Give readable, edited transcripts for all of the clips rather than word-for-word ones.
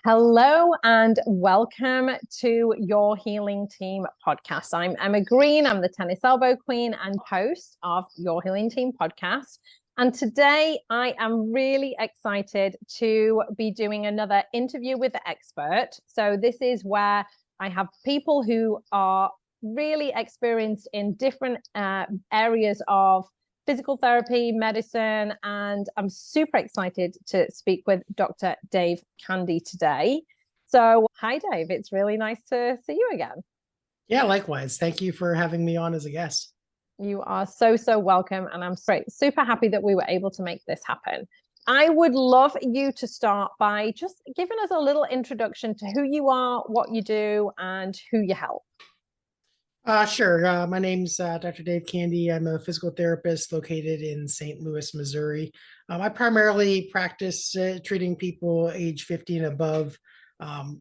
Hello and welcome to Your Healing Team podcast. I'm Emma Green. I'm the tennis elbow queen and host of Your Healing Team podcast. And today I am really excited to be doing another interview with the expert. So this is where I have people who are really experienced in different areas of physical therapy, medicine, and I'm super excited to speak with Dr. Dave Candy today. So, hi, Dave. It's really nice to see you again. Yeah, likewise. Thank you for having me on as a guest. You are so welcome, and I'm super happy that we were able to make this happen. I would love you to start by just giving us a little introduction to who you are, what you do, and who you help. Sure. My name's Dr. Dave Candy. I'm a physical therapist located in St. Louis, Missouri. I primarily practice treating people age 50 and above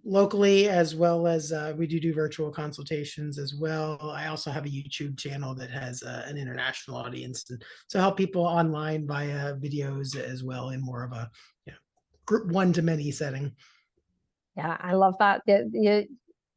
locally, as well as we do virtual consultations as well. I also have a YouTube channel that has an international audience, and so help people online via videos as well in more of a group one-to-many setting. Yeah, I love that.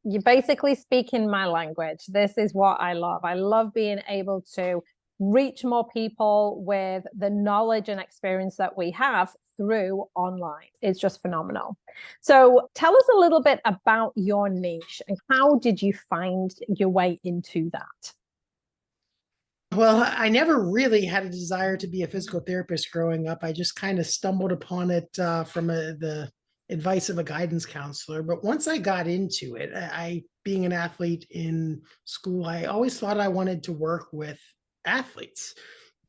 You basically speak in my language. This is what I love. I love being able to reach more people with the knowledge and experience that we have through online. It's just phenomenal. So tell us a little bit about your niche and how did you find your way into that? Well, I never really had a desire to be a physical therapist growing up. I just kind of stumbled upon it from the advice of a guidance counselor. But once I got into it, being an athlete in school, I always thought I wanted to work with athletes.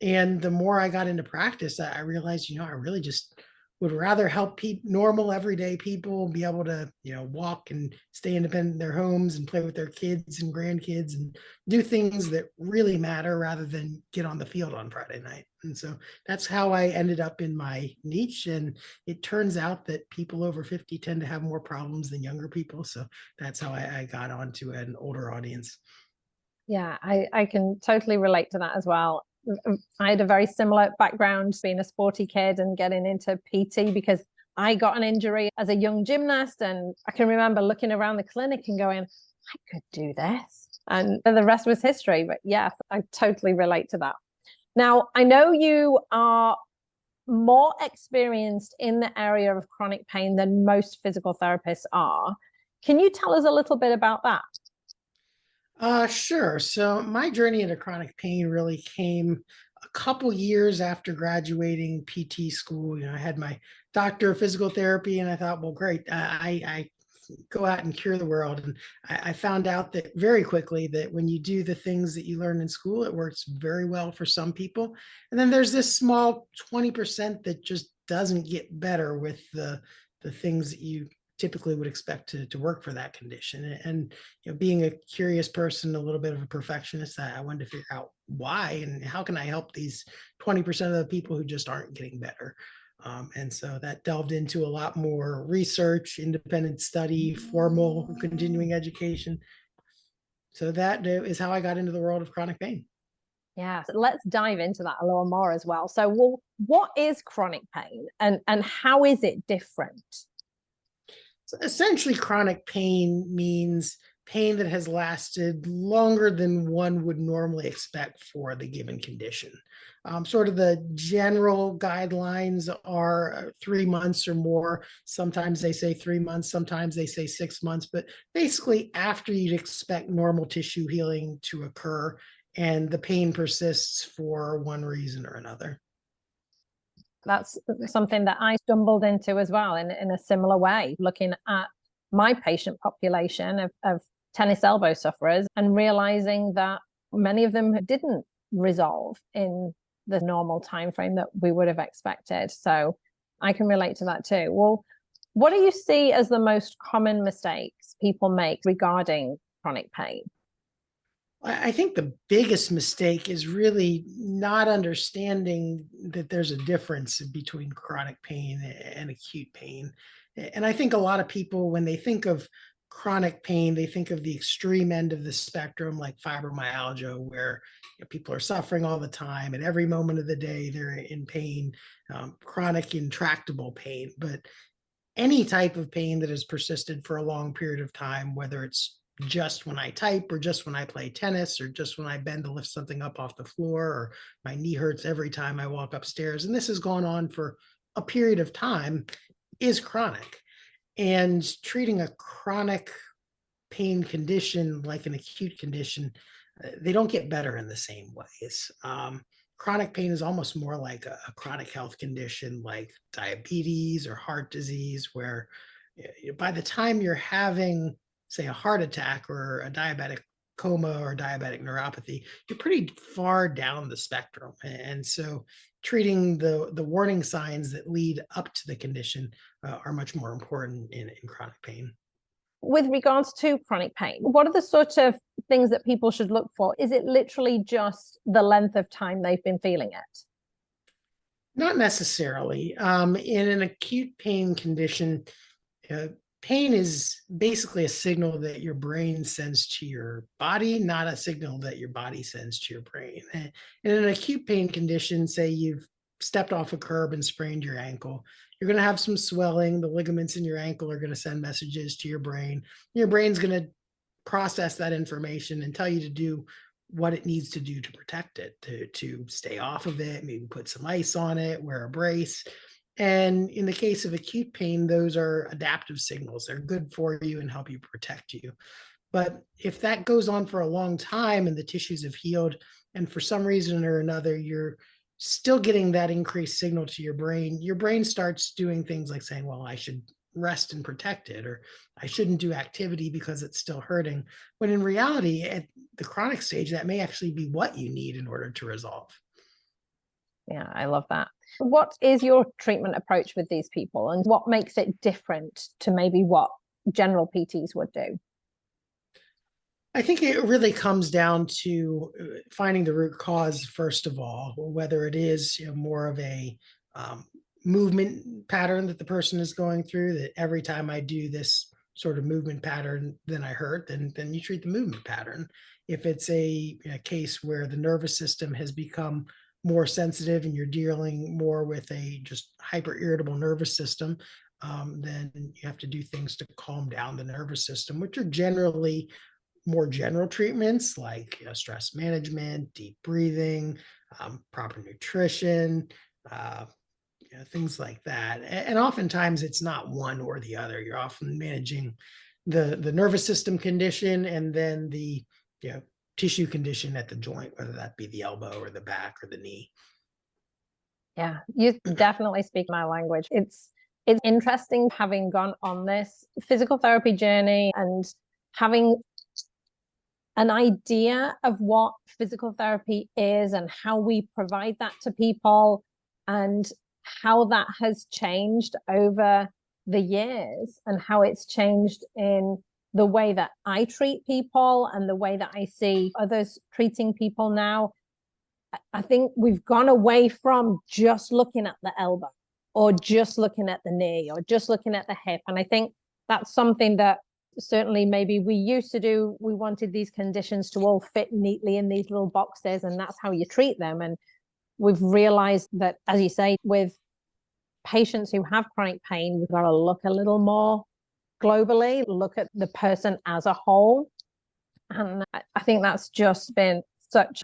And the more I got into practice, I realized, I really just would rather help normal everyday people be able to, walk and stay independent in their homes and play with their kids and grandkids and do things that really matter rather than get on the field on Friday night. And so that's how I ended up in my niche. And it turns out that people over 50 tend to have more problems than younger people. So that's how I got onto an older audience. Yeah, I can totally relate to that as well. I had a very similar background being a sporty kid and getting into PT because I got an injury as a young gymnast. And I can remember looking around the clinic and going, I could do this. And the rest was history. But yes, I totally relate to that. Now, I know you are more experienced in the area of chronic pain than most physical therapists are. Can you tell us a little bit about that? Sure. So my journey into chronic pain really came a couple years after graduating PT school. I had my doctor of physical therapy, and I thought, well, great, I go out and cure the world. And I found out that very quickly that when you do the things that you learn in school, it works very well for some people. And then there's this small 20% that just doesn't get better with the things that you typically would expect to work for that condition. And being a curious person, a little bit of a perfectionist, I wanted to figure out why and how can I help these 20% of the people who just aren't getting better. And so that delved into a lot more research, independent study, formal continuing education. So that is how I got into the world of chronic pain. Yeah, so let's dive into that a little more as well. So, well, what is chronic pain and how is it different? So essentially, chronic pain means pain that has lasted longer than one would normally expect for the given condition. Sort of the general guidelines are 3 months or more. Sometimes they say 3 months, sometimes they say 6 months, but basically after you'd expect normal tissue healing to occur and the pain persists for one reason or another. That's something that I stumbled into as well in a similar way, looking at my patient population of tennis elbow sufferers and realizing that many of them didn't resolve in the normal time frame that we would have expected. So I can relate to that too. Well, what do you see as the most common mistakes people make regarding chronic pain? I think the biggest mistake is really not understanding that there's a difference between chronic pain and acute pain. And I think a lot of people, when they think of chronic pain, they think of the extreme end of the spectrum, like fibromyalgia, where people are suffering all the time. At every moment of the day, they're in pain, chronic, intractable pain. But any type of pain that has persisted for a long period of time, whether it's just when I type or just when I play tennis or just when I bend to lift something up off the floor, or my knee hurts every time I walk upstairs. And this has gone on for a period of time, is chronic. And treating a chronic pain condition like an acute condition, they don't get better in the same ways. Chronic pain is almost more like a chronic health condition like diabetes or heart disease, where by the time you're having, say, a heart attack or a diabetic coma or diabetic neuropathy, you're pretty far down the spectrum. And so treating the warning signs that lead up to the condition are much more important in chronic pain. With regards to chronic pain, what are the sort of things that people should look for? Is it literally just the length of time they've been feeling it? Not necessarily. In an acute pain condition, uh, pain is basically a signal that your brain sends to your body, not a signal that your body sends to your brain. In an acute pain condition, say you've stepped off a curb and sprained your ankle, you're going to have some swelling. The ligaments in your ankle are going to send messages to your brain. Your brain's going to process that information and tell you to do what it needs to do to protect it, to stay off of it, maybe put some ice on it, wear a brace. And in the case of acute pain, those are adaptive signals. They're good for you and help you protect you. But if that goes on for a long time and the tissues have healed, and for some reason or another, you're still getting that increased signal to your brain starts doing things like saying, well, I should rest and protect it, or I shouldn't do activity because it's still hurting. When in reality, at the chronic stage, that may actually be what you need in order to resolve. Yeah, I love that. What is your treatment approach with these people, and what makes it different to maybe what general PTs would do? I think it really comes down to finding the root cause, first of all, whether it is more of a movement pattern that the person is going through, that every time I do this sort of movement pattern, then I hurt, then you treat the movement pattern. If it's a case where the nervous system has become more sensitive and you're dealing more with a just hyper irritable nervous system, then you have to do things to calm down the nervous system, which are generally more general treatments like stress management, deep breathing, proper nutrition, things like that. And oftentimes it's not one or the other. You're often managing the nervous system condition and then the tissue condition at the joint, whether that be the elbow or the back or the knee. Yeah, you definitely speak my language. It's interesting having gone on this physical therapy journey and having an idea of what physical therapy is and how we provide that to people, and how that has changed over the years, and how it's changed in the way that I treat people and the way that I see others treating people now. I think we've gone away from just looking at the elbow or just looking at the knee or just looking at the hip. And I think that's something that certainly maybe we used to do. We wanted these conditions to all fit neatly in these little boxes, and that's how you treat them. And we've realized that, as you say, with patients who have chronic pain, we've got to look a little more globally, look at the person as a whole. And I think that's just been such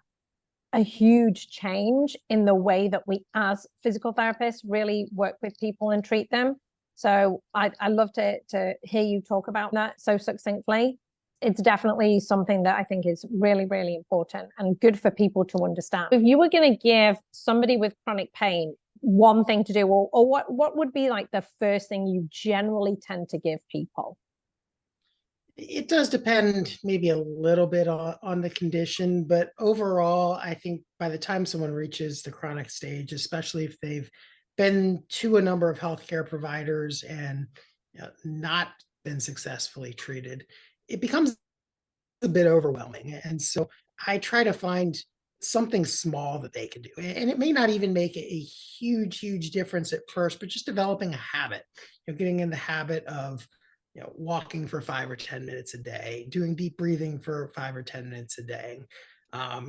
a huge change in the way that we as physical therapists really work with people and treat them. So I love to hear you talk about that so succinctly. It's definitely something that I think is really, really important and good for people to understand. If you were going to give somebody with chronic pain one thing to do, or what would be like the first thing you generally tend to give people? It does depend maybe a little bit on the condition, but overall, I think by the time someone reaches the chronic stage, especially if they've been to a number of healthcare providers and not been successfully treated, it becomes a bit overwhelming. And so I try to find something small that they can do. And it may not even make a huge, huge difference at first, but just developing a habit, getting in the habit of walking for 5 or 10 minutes a day, doing deep breathing for 5 or 10 minutes a day.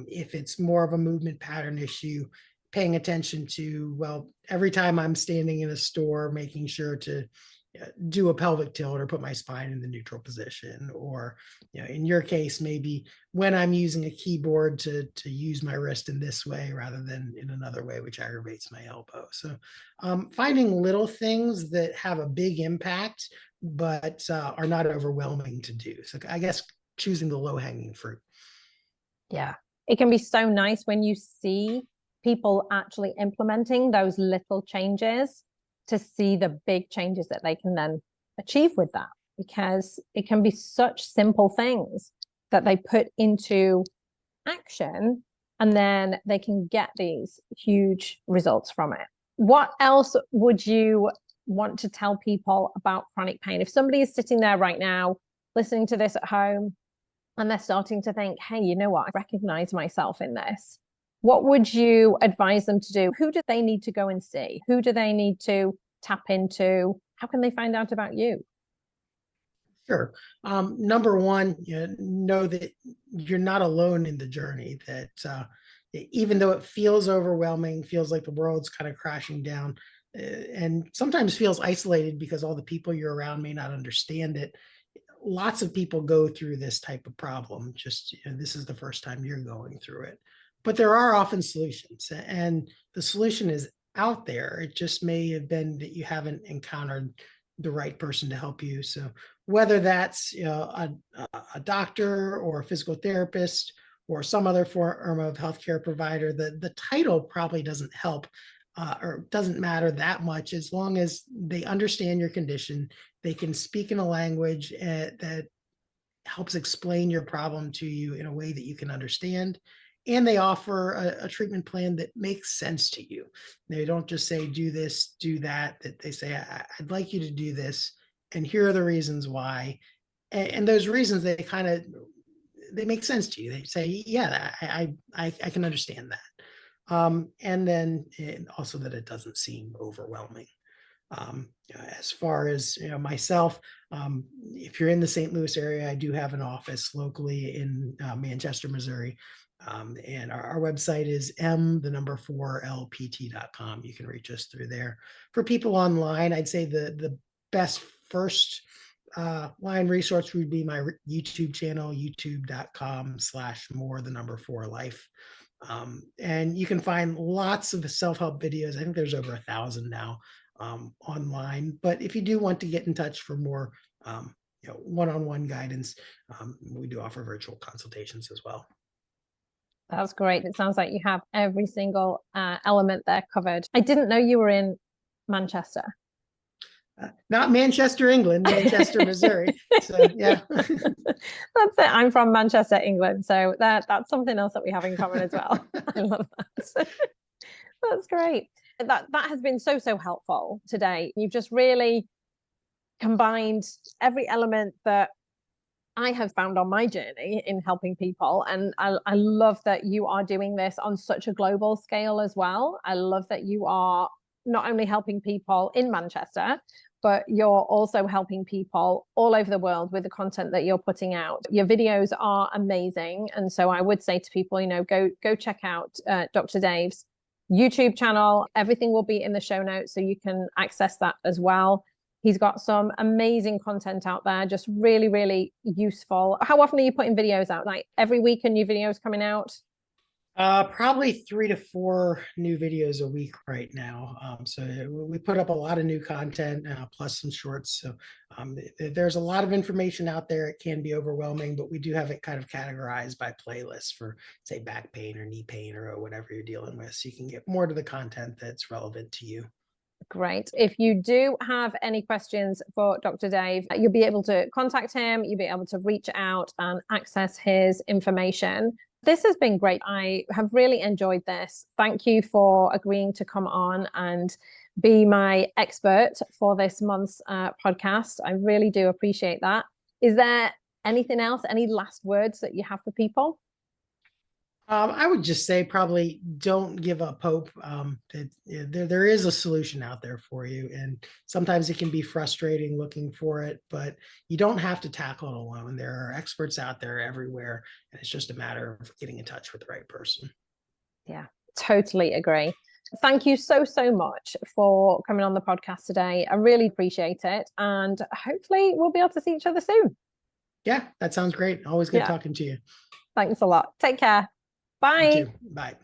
If it's more of a movement pattern issue, paying attention to, well, every time I'm standing in a store, making sure to do a pelvic tilt or put my spine in the neutral position, or in your case, maybe when I'm using a keyboard to use my wrist in this way rather than in another way, which aggravates my elbow. So finding little things that have a big impact but are not overwhelming to do. So I guess choosing the low-hanging fruit. Yeah, it can be so nice when you see people actually implementing those little changes to see the big changes that they can then achieve with that, because it can be such simple things that they put into action and then they can get these huge results from it. What else would you want to tell people about chronic pain? If somebody is sitting there right now listening to this at home and they're starting to think, hey, you know what, I recognize myself in this, what would you advise them to do? Who do they need to go and see? Who do they need to tap into? How can they find out about you? Sure. Number one, know that you're not alone in the journey, that even though it feels overwhelming, feels like the world's kind of crashing down, and sometimes feels isolated because all the people you're around may not understand it. Lots of people go through this type of problem. Just this is the first time you're going through it. But there are often solutions, and the solution is out there. It just may have been that you haven't encountered the right person to help you. So whether that's a doctor or a physical therapist or some other form of healthcare provider, the title probably doesn't help or doesn't matter that much, as long as they understand your condition. They can speak in a language that helps explain your problem to you in a way that you can understand. And they offer a treatment plan that makes sense to you. They don't just say, do this, do that, that they say, I'd like you to do this, and here are the reasons why. And those reasons, they make sense to you. They say, yeah, I can understand that. And then also that it doesn't seem overwhelming. As far as myself, if you're in the St. Louis area, I do have an office locally in Manchester, Missouri. And our website is the4lpt.com. You can reach us through there. For people online, I'd say the best first line resource would be my YouTube channel, youtube.com/more4life. And you can find lots of self-help videos. I think there's over 1,000 now online. But if you do want to get in touch for more one-on-one guidance, we do offer virtual consultations as well. That's great. It sounds like you have every single element there covered. I didn't know you were in Manchester. Not Manchester, England, Manchester, Missouri. So yeah. That's it. I'm from Manchester, England. So that's something else that we have in common as well. I love that. That's great. That has been so helpful today. You've just really combined every element that I have found on my journey in helping people. And I love that you are doing this on such a global scale as well. I love that you are not only helping people in Manchester, but you're also helping people all over the world with the content that you're putting out. Your videos are amazing. And so I would say to people, go check out Dr. Dave's YouTube channel. Everything will be in the show notes, so you can access that as well. He's got some amazing content out there, just really, really useful. How often are you putting videos out? Like every week, a new videos coming out? Probably 3 to 4 new videos a week right now. So we put up a lot of new content, plus some shorts. So there's a lot of information out there. It can be overwhelming, but we do have it kind of categorized by playlists for, say, back pain or knee pain or whatever you're dealing with. So you can get more to the content that's relevant to you. Great. If you do have any questions for Dr. Dave, you'll be able to contact him. You'll be able to reach out and access his information. This has been great. I have really enjoyed this. Thank you for agreeing to come on and be my expert for this month's podcast. I really do appreciate that. Is there anything else, any last words that you have for people? I would just say probably don't give up hope. There is a solution out there for you, and sometimes it can be frustrating looking for it, but you don't have to tackle it alone. There are experts out there everywhere, and it's just a matter of getting in touch with the right person. Yeah, totally agree. Thank you so, so much for coming on the podcast today. I really appreciate it. And hopefully we'll be able to see each other soon. Yeah, that sounds great. Always good talking to you. Thanks a lot. Take care. Bye. You too. Bye.